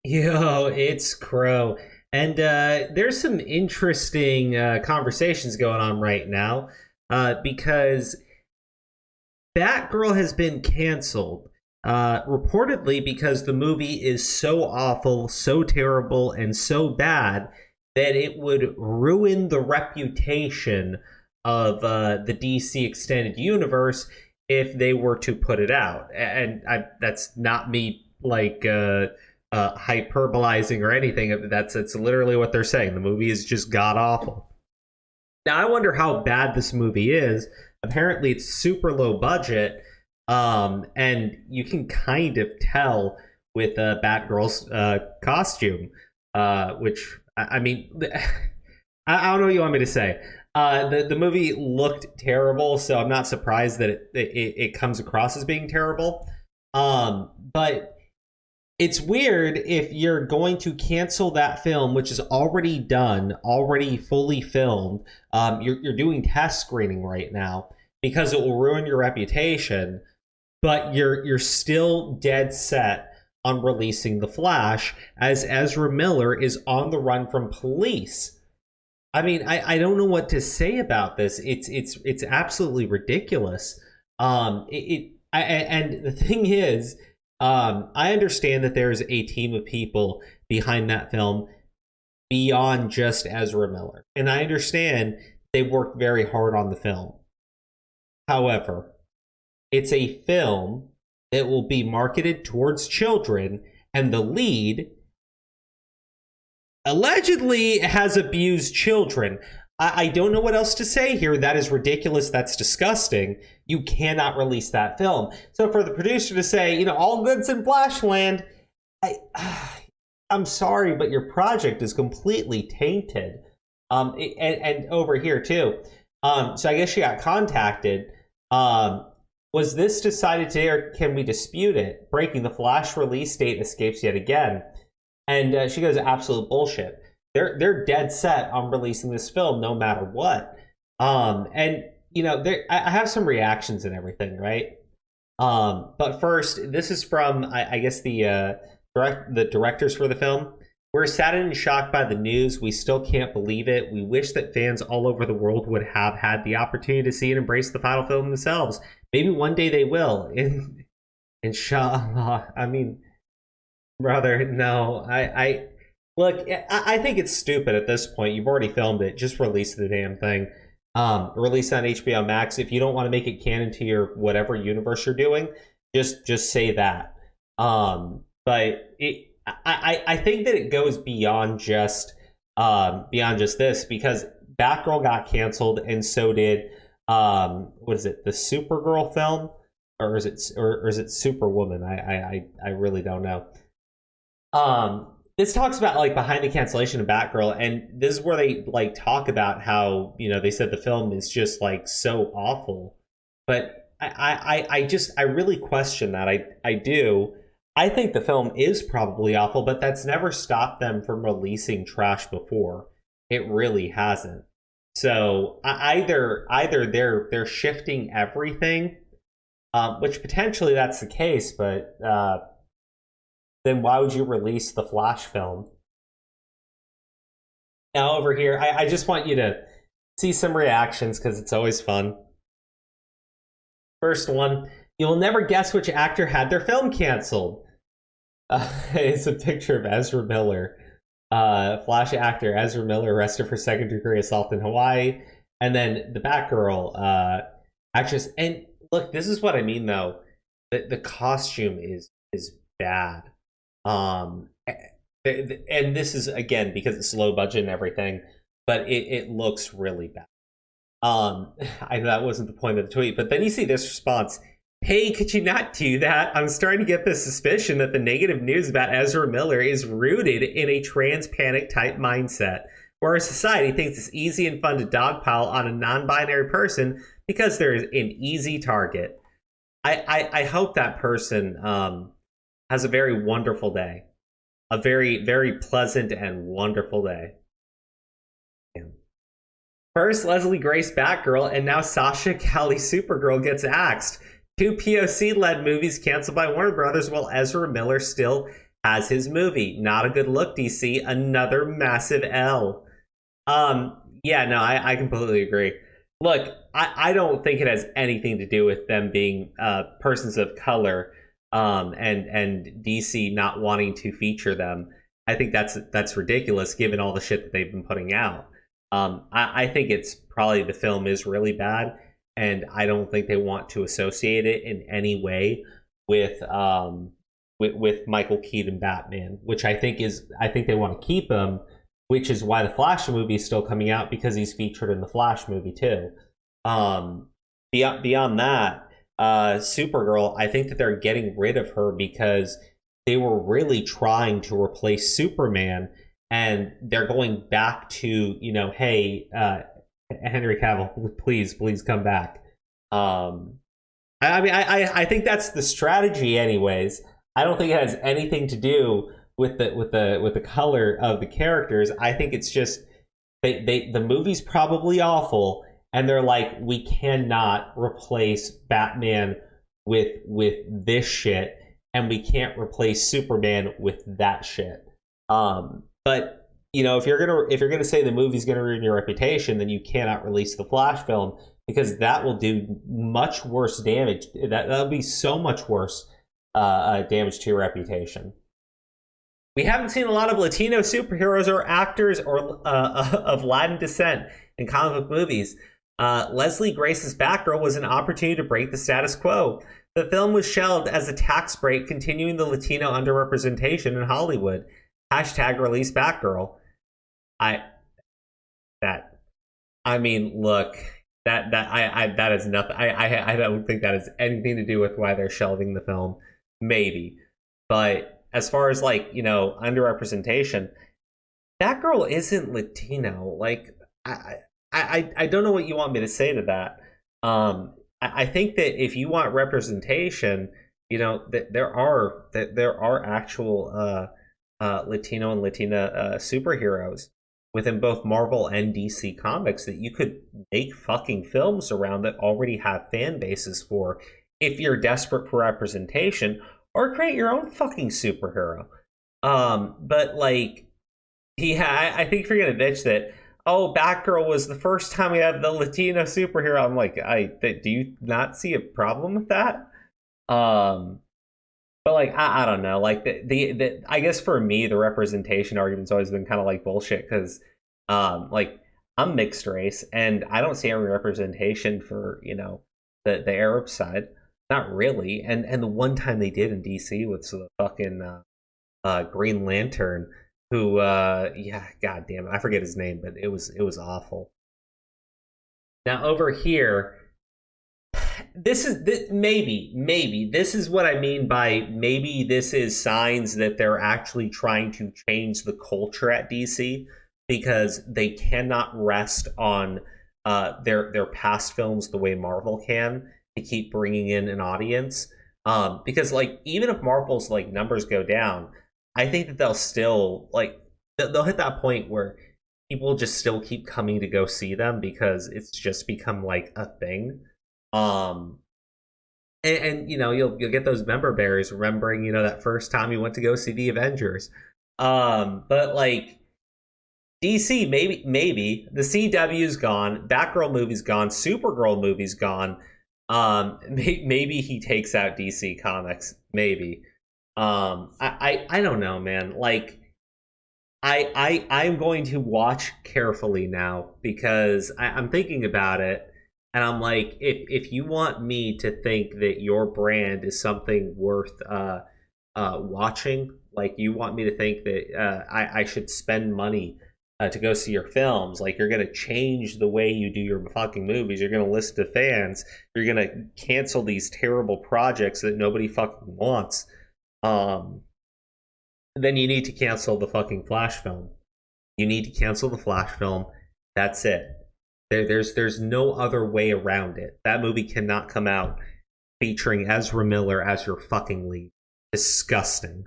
Yo, it's Crow. And there's some interesting conversations going on right now because Batgirl has been canceled. Reportedly because the movie is so awful, so terrible, and so bad that it would ruin the reputation of the DC Extended Universe if they were to put it out. And that's not me hyperbolizing or anything. It's literally what they're saying. The movie is just god awful. Now I wonder how bad this movie is. Apparently, it's super low budget, and you can kind of tell with Batgirl's costume, which I mean, I don't know what you want me to say. The movie looked terrible, so I'm not surprised that it comes across as being terrible. But it's weird if you're going to cancel that film, which is already done, already fully filmed. You're doing test screening right now because it will ruin your reputation, but you're still dead set on releasing The Flash as Ezra Miller is on the run from police. I mean, I don't know what to say about this. It's absolutely ridiculous. And the thing is, I understand that there's a team of people behind that film beyond just Ezra Miller. And I understand they worked very hard on the film. However, it's a film that will be marketed towards children, and the lead allegedly has abused children. I don't know what else to say here. That is ridiculous. That's disgusting. You cannot release that film. So for the producer to say, all goods in Flashland, I'm sorry, but your project is completely tainted. And over here too. So I guess she got contacted. Was this decided today, or can we dispute it? Breaking: the Flash release date escapes yet again. And she goes, absolute bullshit. They're dead set on releasing this film no matter what. And I have some reactions and everything, right? But first, this is from I guess the directors for the film. We're saddened and shocked by the news. We still can't believe it. We wish that fans all over the world would have had the opportunity to see and embrace the final film themselves. Maybe one day they will. Inshallah. I mean, brother, no. Look, I think it's stupid at this point. You've already filmed it. Just release the damn thing. Release on HBO Max. If you don't want to make it canon to your whatever universe you're doing, just say that. But I think that it goes beyond just this, because Batgirl got canceled, and so did what is it, the Supergirl film, or is it Superwoman? I really don't know. This talks about behind the cancellation of Batgirl, and this is where they talk about how they said the film is just so awful, but I really question that. I do. I think the film is probably awful, but that's never stopped them from releasing trash before. It really hasn't. So either they're shifting everything, which potentially that's the case, but then why would you release the Flash film? Now over here, I just want you to see some reactions because it's always fun. First one, you'll never guess which actor had their film canceled. It's a picture of Ezra Miller. Flash actor Ezra Miller arrested for second-degree assault in Hawaii. And then the Batgirl actress. And look, this is what I mean, though. The costume is bad. And this is, again, because it's low budget and everything, but it looks really bad. I know that wasn't the point of the tweet, but then you see this response. Hey, could you not do that? I'm starting to get the suspicion that the negative news about Ezra Miller is rooted in a trans panic type mindset, where our society thinks it's easy and fun to dogpile on a non-binary person because they're an easy target. I hope that person has a very wonderful day. A very, very pleasant and wonderful day. First, Leslie Grace Batgirl, and now Sasha Cali Supergirl gets axed. Two POC-led movies canceled by Warner Brothers, while Ezra Miller still has his movie. Not a good look, DC. Another massive L. Yeah, no, I completely agree. Look, I don't think it has anything to do with them being persons of color, and DC not wanting to feature them. I think that's ridiculous given all the shit that they've been putting out. I think it's probably the film is really bad, and I don't think they want to associate it in any way with with Michael Keaton Batman, which I think they want to keep him, which is why the Flash movie is still coming out because he's featured in the Flash movie too. Beyond that, Supergirl, I think that they're getting rid of her because they were really trying to replace Superman, and they're going back to, hey, Henry Cavill, please come back. I think that's the strategy, anyways. I don't think it has anything to do with the color of the characters. I think it's just the movie's probably awful, and they're like, we cannot replace Batman with this shit, and we can't replace Superman with that shit. But if you're gonna say the movie's gonna ruin your reputation, then you cannot release the Flash film, because that will do much worse damage. That'll be so much worse damage to your reputation. We haven't seen a lot of Latino superheroes or actors or of Latin descent in comic book movies. Leslie Grace's Batgirl was an opportunity to break the status quo. The film was shelved as a tax break, continuing the Latino underrepresentation in Hollywood. # release Batgirl. Look, that is nothing. I don't think that has anything to do with why they're shelving the film. Maybe, but as far as underrepresentation, Batgirl isn't Latino. Like, I don't know what you want me to say to that. I think that if you want representation, that there are actual Latino and Latina superheroes within both Marvel and DC Comics that you could make fucking films around that already have fan bases for, if you're desperate for representation, or create your own fucking superhero. But I think you're gonna bitch that, oh, Batgirl was the first time we had the Latino superhero. I'm like, do you not see a problem with that? But I don't know. I guess for me, the representation argument's always been kind of bullshit, because I'm mixed race, and I don't see any representation for the Arab side. Not really. And the one time they did in DC with the fucking Green Lantern, who god damn it, I forget his name, but it was awful. Now over here, this is maybe this is what I mean by maybe this is signs that they're actually trying to change the culture at DC, because they cannot rest on their past films the way Marvel can, to keep bringing in an audience. Because even if Marvel's numbers go down, I think that they'll still they'll hit that point where people just still keep coming to go see them, because it's just become a thing. And you'll get those member berries remembering that first time you went to go see the Avengers. But DC, maybe the CW's gone, Batgirl movie's gone, Supergirl movie's gone. Maybe he takes out DC Comics. Maybe. I don't know, man. I'm going to watch carefully now, because I'm thinking about it, and I'm like, if you want me to think that your brand is something worth watching, you want me to think that I should spend money to go see your films, you're going to change the way you do your fucking movies, you're going to listen to fans, you're going to cancel these terrible projects that nobody fucking wants, then you need to cancel the fucking Flash film. You need to cancel the Flash film. That's it. There's no other way around it. That movie cannot come out featuring Ezra Miller as your fucking lead. Disgusting.